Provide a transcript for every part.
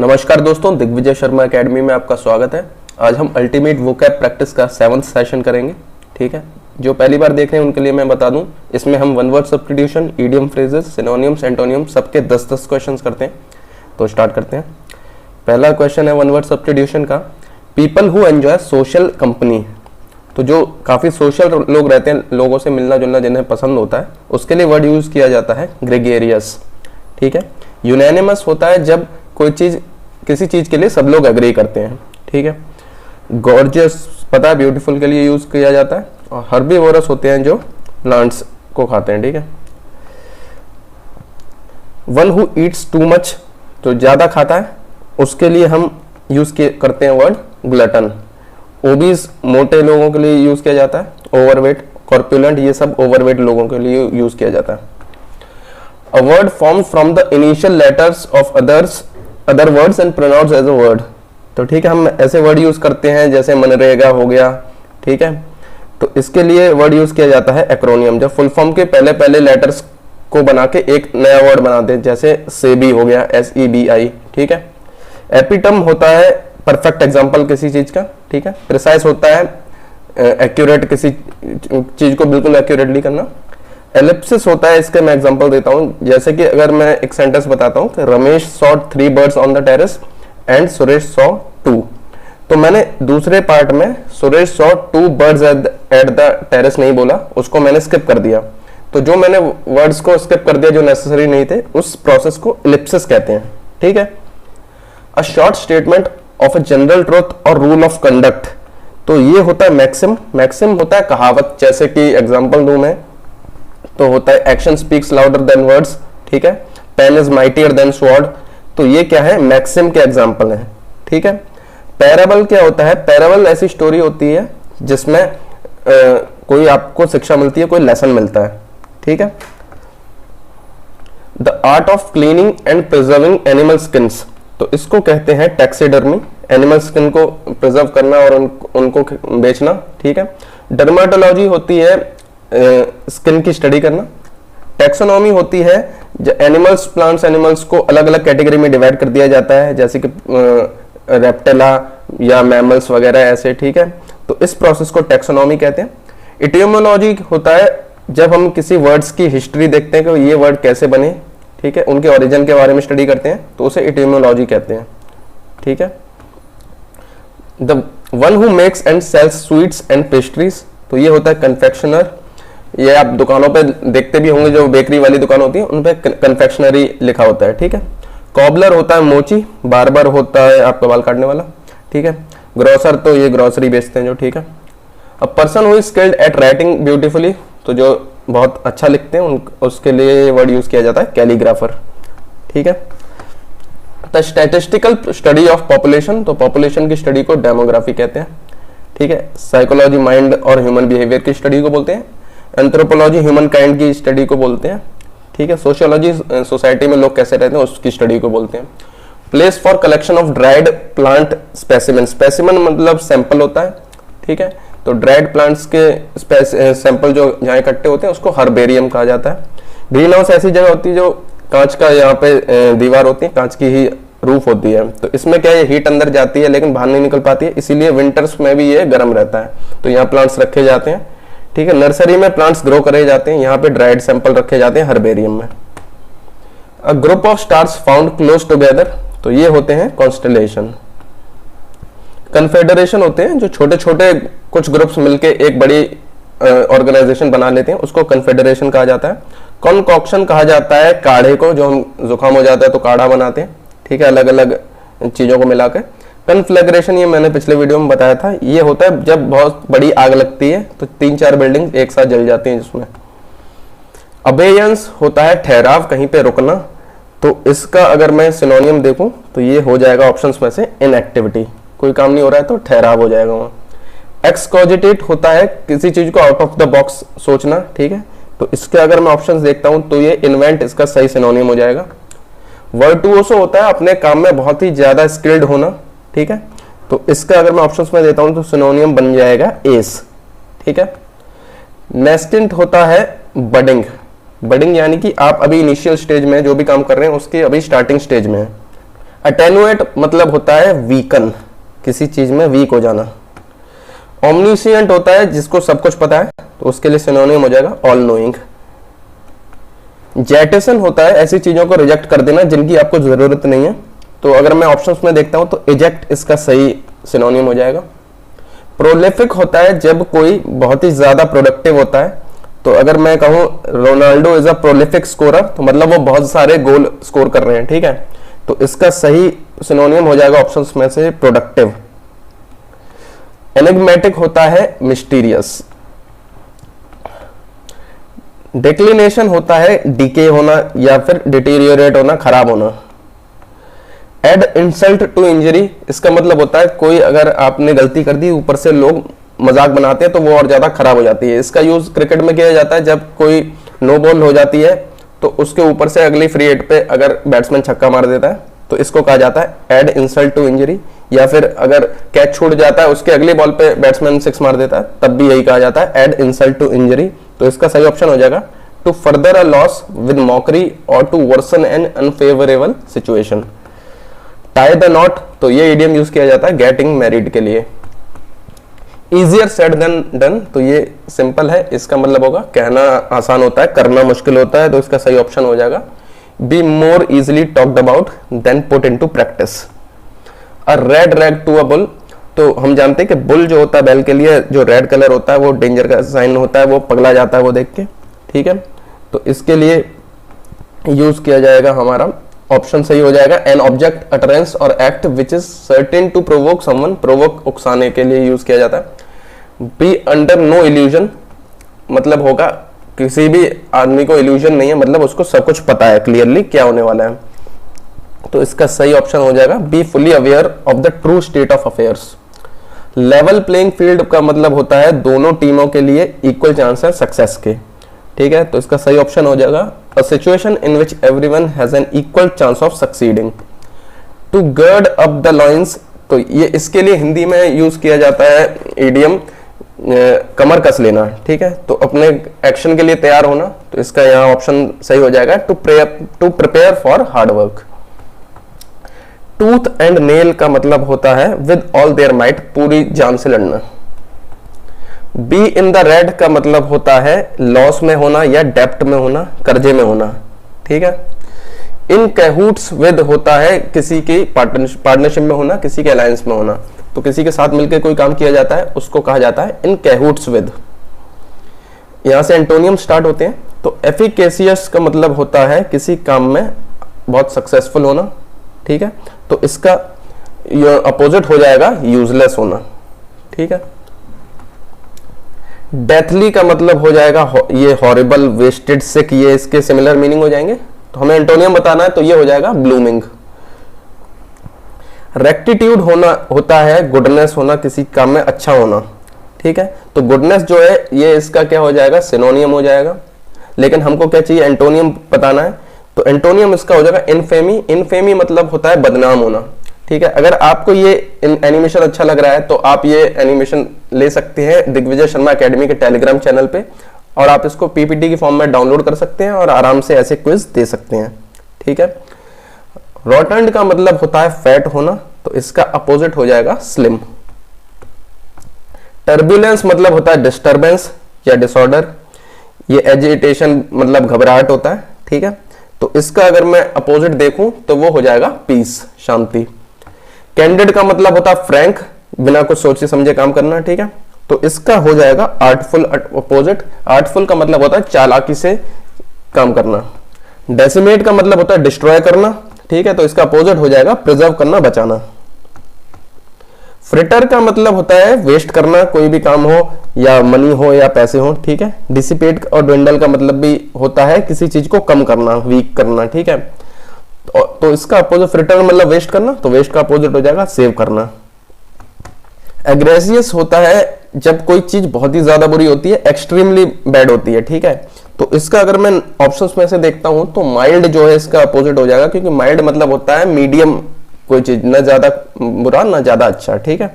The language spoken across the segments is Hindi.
नमस्कार दोस्तों, दिग्विजय शर्मा एकेडमी में आपका स्वागत है। आज हम अल्टीमेट वोकैब प्रैक्टिस का 7वां सेशन करेंगे। ठीक है, जो पहली बार देख रहे हैं उनके लिए मैं बता दूं, इसमें हम one word substitution, idiom phrases, synonyms, एंटोनियम्स सबके 10-10 क्वेश्चंस करते हैं। तो स्टार्ट करते हैं। पहला क्वेश्चन है वन वर्ड सब्स्टिट्यूशन का, people who enjoy social company. तो जो काफ़ी सोशल लोग रहते हैं, लोगों से मिलना जुलना जिन्हें पसंद होता है, उसके लिए वर्ड यूज़ किया जाता है ग्रेगेरियस। ठीक है, यूनैनिमस होता है जब कोई चीज़ किसी चीज़ के लिए सब लोग एग्री करते हैं। ठीक है, गॉर्जियस पता है ब्यूटीफुल के लिए यूज़ किया जाता है। और हर्बीवोरस होते हैं जो प्लांट्स को खाते हैं। ठीक है, one who Yeats too much, तो ज़्यादा खाता है, उसके लिए हम यूज़ करते हैं वर्ड ग्लटन। ओबीज मोटे लोगों के लिए यूज़ किया जाता है। ओवरवेट, कॉर्पुलेंट, ये सब ओवरवेट लोगों के लिए यूज़ किया जाता है। A word formed from the initial letters of other words and pronounced as a word। तो ठीक है, हम ऐसे वर्ड यूज करते हैं जैसे मनरेगा हो गया। ठीक है, तो इसके लिए वर्ड यूज किया जाता है एक्रोनियम, जब फुल फॉर्म के पहले पहले लेटर्स को बना के एक नया वर्ड बनाते हैं, जैसे सेबी हो गया, SEBI। ठीक है, एपिटम होता है परफेक्ट एग्जाम्पल किसी चीज का। ठीक है, प्रिसाइज होता है एक्यूरेट, किसी चीज को बिल्कुल एक्यूरेटली करना। एलिप्सिस होता है, इसके मैं एग्जांपल देता हूं, जैसे कि अगर मैं एक सेंटेंस बताता हूं कि Ramesh saw 3 birds on the terrace and Suresh saw 2। तो मैंने दूसरे पार्ट में Suresh saw 2 birds at the terrace नहीं बोला, उसको मैंने स्किप कर दिया। तो जो मैंने वर्ड्स को स्किप कर दिया जो नेसेसरी नहीं थे, उस प्रोसेस को एलिप्सिस कहते हैं। ठीक है, a short statement of a general truth और रूल ऑफ कंडक्ट, तो ये होता है मैक्सिम। मैक्सिम होता है कहावत, जैसे कि एग्जाम्पल दूं मैं तो होता है action speaks louder than words. ठीक है, pen is mightier than sword, तो ये क्या है, मैक्सिम के एग्जांपल है। ठीक है, पैराबल क्या होता है, पैराबल ऐसी स्टोरी होती है जिसमें कोई आपको शिक्षा मिलती है, कोई लेसन मिलता है। ठीक है, the art of cleaning and preserving animal skins, तो इसको कहते हैं टैक्सीडर्मी, एनिमल स्किन को प्रिजर्व करना और उनको बेचना। ठीक है, डर्माटोलॉजी होती है स्किन की स्टडी करना। टैक्सोनॉमी होती है एनिमल्स, प्लांट्स, एनिमल्स को अलग अलग कैटेगरी में डिवाइड कर दिया जाता है, जैसे कि रेप्टिला या मैमल्स वगैरह ऐसे। ठीक है, तो इस प्रोसेस को टैक्सोनॉमी कहते हैं। इटियोमोलॉजी होता है जब हम किसी वर्ड्स की हिस्ट्री देखते हैं कि ये वर्ड कैसे बने, ठीक है, उनके ओरिजिन के बारे में स्टडी करते हैं, तो उसे इटियोमोलॉजी कहते हैं। ठीक है, the one who makes and sells sweets and pastries, तो ये होता है कन्फेक्शनर। ये आप दुकानों पे देखते भी होंगे, जो बेकरी वाली दुकान होती है उन पे कन्फेक्शनरी लिखा होता है। ठीक है, कॉबलर होता है मोची, बार्बर होता है आपका बाल काटने वाला। ठीक है, ग्रोसर तो ये ग्रोसरी बेचते हैं जो। ठीक है, a person who is skilled at writing beautifully, तो जो बहुत अच्छा लिखते हैं उसके लिए वर्ड यूज किया जाता है कैलीग्राफर। ठीक है, the statistical study of population, तो पॉपुलेशन की स्टडी को डेमोग्राफी कहते हैं। ठीक है, साइकोलॉजी माइंड और ह्यूमन बिहेवियर की स्टडी को बोलते हैं। एंथ्रोपोलॉजी ह्यूमन काइंड की स्टडी को बोलते हैं। ठीक है, सोशियोलॉजी सोसाइटी में लोग कैसे रहते हैं उसकी स्टडी को बोलते हैं। Place for collection of dried plant specimen, specimen मतलब सैंपल होता है। ठीक है, तो ड्राइड प्लांट्स के सैंपल जो जहाँ इकट्ठे होते हैं उसको हर्बेरियम कहा जाता है। ग्रीन हाउस ऐसी जगह होती है जो कांच का यहाँ पे दीवार होती है, कांच की ही रूफ होती है, तो इसमें क्या है, हीट अंदर जाती है लेकिन बाहर नहीं निकल पाती है, इसीलिए विंटर्स में भी ये गर्म रहता है, तो यहाँ प्लांट्स रखे जाते हैं। ठीक है, नर्सरी में प्लांट्स ग्रो करे जाते हैं, यहाँ पे ड्राइड सैंपल रखे जाते हैं हर्बेरियम में। A group of stars found close together, तो ये होते हैं कॉन्स्टेलेशन। कन्फेडरेशन होते हैं जो छोटे छोटे कुछ ग्रुप्स मिलके एक बड़ी ऑर्गेनाइजेशन बना लेते हैं, उसको कन्फेडरेशन कहा जाता है। कॉन्कॉक्शन कहा जाता है काढ़े को, जो हम जुकाम हो जाता है तो काढ़ा बनाते हैं। ठीक है, अलग अलग चीजों को मिलाकर। कन्फ्लैग्रेशन ये मैंने पिछले वीडियो में बताया था, ये होता है जब बहुत बड़ी आग लगती है तो 3-4 बिल्डिंग एक साथ जल जाती हैं जिसमें। अबेयंस होता है ठहराव, कहीं पे रुकना, तो इसका अगर मैं सिनोनियम देखूं तो ये हो जाएगा ऑप्शंस में से इनएक्टिविटी, कोई काम नहीं हो रहा है तो ठहराव हो जाएगा वहां। एक्सकॉजिटेट होता है किसी चीज को आउट ऑफ द बॉक्स सोचना। ठीक है, तो इसके अगर मैं ऑप्शंस देखता हूं तो ये इन्वेंट इसका सही सिनोनियम हो जाएगा। वर्टुओसो होता है अपने काम में बहुत ही ज्यादा स्किल्ड होना। ठीक है, तो इसका अगर मैं ऑप्शंस में देता हूं तो सिनोनियम बन जाएगा एस। ठीक है, नेस्टेंट होता है बडिंग, बडिंग यानी कि आप अभी इनिशियल स्टेज में जो भी काम कर रहे हैं उसके अभी स्टार्टिंग स्टेज में है। अटेनुएट मतलब होता है वीकन, किसी चीज में वीक हो जाना। ओमनिशिएंट होता है जिसको सब कुछ पता है, तो उसके लिए सिनोनिम हो जाएगा ऑल नोइंग। जेटेसन होता है ऐसी चीजों को रिजेक्ट कर देना जिनकी आपको जरूरत नहीं है, तो अगर मैं ऑप्शंस में देखता हूं तो इजेक्ट इसका सही सिनोनिम हो जाएगा। प्रोलिफिक होता है जब कोई बहुत ही ज्यादा प्रोडक्टिव होता है, तो अगर मैं कहूं Ronaldo is a prolific scorer, तो मतलब वो बहुत सारे गोल स्कोर कर रहे हैं, ठीक है, तो इसका सही सिनोनिम हो जाएगा ऑप्शंस में से प्रोडक्टिव। एनिग्मेटिक होता है मिस्टीरियस। डिक्लिनेशन होता है डीके होना या फिर डिटीरियोरेट होना, खराब होना। एड इंसल्ट टू इंजरी, इसका मतलब होता है कोई अगर आपने गलती कर दी, ऊपर से लोग मजाक बनाते हैं तो वो और ज्यादा खराब हो जाती है। इसका यूज क्रिकेट में किया जाता है जब कोई नो बॉल हो जाती है तो उसके ऊपर से अगली फ्री हिट पे अगर बैट्समैन छक्का मार देता है तो इसको कहा जाता है एड इंसल्ट टू इंजरी। या फिर अगर कैच छूट जाता है उसके अगली बॉल पे बैट्समैन सिक्स मार देता है तब भी यही कहा जाता है एड इंसल्ट टू इंजरी। तो इसका सही ऑप्शन हो जाएगा to further a loss with mockery और to worsen an unfavourable situation. Tie the knot, तो ये इडियम यूज किया जाता है गेटिंग मैरिड के लिए। इजियर सेड देन डन, तो ये सिंपल है, इसका मतलब होगा कहना आसान होता है करना मुश्किल होता है, तो इसका सही ऑप्शन हो जाएगा be more easily talked about than put into practice. A red rag to a bull, तो हम जानते हैं कि बुल जो होता है बैल के लिए जो रेड कलर होता है वो डेंजर का साइन होता है, वो पगला जाता है वो देख के, ठीक है, तो इसके लिए यूज किया जाएगा हमारा ऑप्शन सही हो जाएगा an object utterance or act which is certain to provoke someone, provoke उकसाने के लिए यूज किया जाता है। बी अंडर नो इल्यूजन मतलब होगा किसी भी आदमी को इल्यूजन नहीं है, मतलब उसको सब कुछ पता है क्लियरली क्या होने वाला है, तो इसका सही ऑप्शन हो जाएगा be fully aware of the true state of affairs. Level playing field का मतलब होता है दोनों टीमों के लिए इक्वल चांस है सक्सेस के, ठीक है, तो इसका सही ऑप्शन हो जाएगा a situation in which everyone has an equal chance of succeeding. To gird up the loins, तो ये इसके लिए हिंदी में यूज किया जाता है इडियम कमर कस लेना, ठीक है, तो अपने एक्शन के लिए तैयार होना, तो इसका यहाँ ऑप्शन सही हो जाएगा to prepare for hard work. Tooth and nail का मतलब होता है विद ऑल देयर माइट, पूरी जान से लड़ना। बी इन द रेड का मतलब होता है लॉस में होना या डेप्ट में होना, कर्जे में होना, ठीक है। इन कैहूट्स विद होता है किसी की पार्टनरशिप में होना, किसी के अलायंस में होना, तो किसी के साथ मिलकर कोई काम किया जाता है उसको कहा जाता है इन कैहूट्स विद। यहां से एंटोनियम स्टार्ट होते हैं, तो एफिकेसियस का मतलब होता है किसी काम में बहुत सक्सेसफुल होना, ठीक है, तो इसका अपोजिट हो जाएगा यूजलेस होना, ठीक है। डेथली का मतलब हो जाएगा ये हॉरिबल, वेस्टेड, सिक, ये इसके सिमिलर मीनिंग हो जाएंगे, तो हमें एंटोनियम बताना है तो ये हो जाएगा ब्लूमिंग। रेक्टिट्यूड होना होता है गुडनेस होना, किसी काम में अच्छा होना, ठीक है, तो गुडनेस जो है ये इसका क्या हो जाएगा सिनोनियम हो जाएगा, लेकिन हमको क्या चाहिए एंटोनियम बताना है, तो एंटोनियम इसका हो जाएगा इनफेमी। इनफेमी मतलब होता है बदनाम होना, ठीक है। अगर आपको ये एनिमेशन अच्छा लग रहा है तो आप ये एनिमेशन ले सकते हैं दिग्विजय शर्मा एकेडमी के टेलीग्राम चैनल पे, और आप इसको पीपीटी की फॉर्म में डाउनलोड कर सकते हैं और आराम से ऐसे क्विज दे सकते हैं, ठीक है। रोटंड का मतलब होता है फैट होना, तो इसका अपोजिट हो जाएगा स्लिम। टर्बुलेंस मतलब होता है डिस्टर्बेंस या डिसऑर्डर, ये एजिटेशन मतलब घबराहट होता है, ठीक है, तो इसका अगर मैं अपोजिट देखूं तो वो हो जाएगा पीस, शांति। कैंडिड का मतलब होता है फ्रैंक, बिना कुछ सोचे समझे काम करना, ठीक है, तो इसका हो जाएगा आर्टफुल अपोजिट। आर्टफुल का मतलब होता है चालाकी से काम करना। डेसिमेट का मतलब होता है डिस्ट्रॉय करना, ठीक है, तो इसका अपोजिट हो जाएगा प्रिजर्व करना, बचाना। फ्रिटर का मतलब होता है वेस्ट करना, कोई भी काम हो या मनी हो या पैसे हो, ठीक है। डिसिपेट और ड्विंडल का मतलब भी होता है किसी चीज को कम करना, वीक करना, ठीक है, तो इसका अपोजिट फ्रिटर मतलब वेस्ट करना, तो वेस्ट का अपोजिट हो जाएगा सेव करना। एग्रेसियस होता है जब कोई चीज बहुत ही ज्यादा बुरी होती है, एक्सट्रीमली बैड होती है, ठीक है, तो इसका अगर मैं ऑप्शंस में से देखता हूं तो माइल्ड जो है इसका अपोजिट हो जाएगा, क्योंकि माइल्ड मतलब होता है मीडियम कोई चीज, ना ज्यादा बुरा ना ज्यादा अच्छा, ठीक है।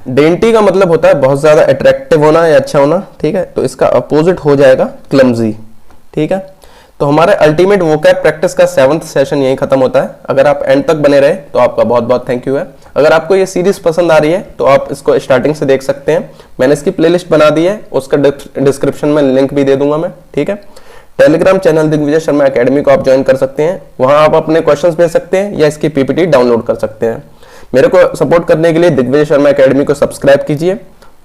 डेंटी का मतलब होता है बहुत ज्यादा अट्रैक्टिव होना या अच्छा होना, ठीक है, तो इसका अपोजिट हो जाएगा क्लमजी, ठीक है। तो हमारे अल्टीमेट वोकैब प्रैक्टिस का 7th सेशन यहीं खत्म होता है। अगर आप एंड तक बने रहे तो आपका बहुत बहुत थैंक यू है। अगर आपको ये सीरीज पसंद आ रही है तो आप इसको स्टार्टिंग से देख सकते हैं। मैंने इसकी प्लेलिस्ट बना दी है, उसका डिस्क्रिप्शन में लिंक भी दे दूंगा मैं, ठीक है। Telegram channel Digvijay Sharma academy को आप ज्वाइन कर सकते हैं, वहां आप अपने क्वेश्चंस भेज सकते हैं या इसकी पीपीटी डाउनलोड कर सकते हैं। मेरे को सपोर्ट करने के लिए दिग्विजय शर्मा एकेडमी को सब्सक्राइब कीजिए।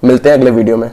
मिलते हैं अगले वीडियो में।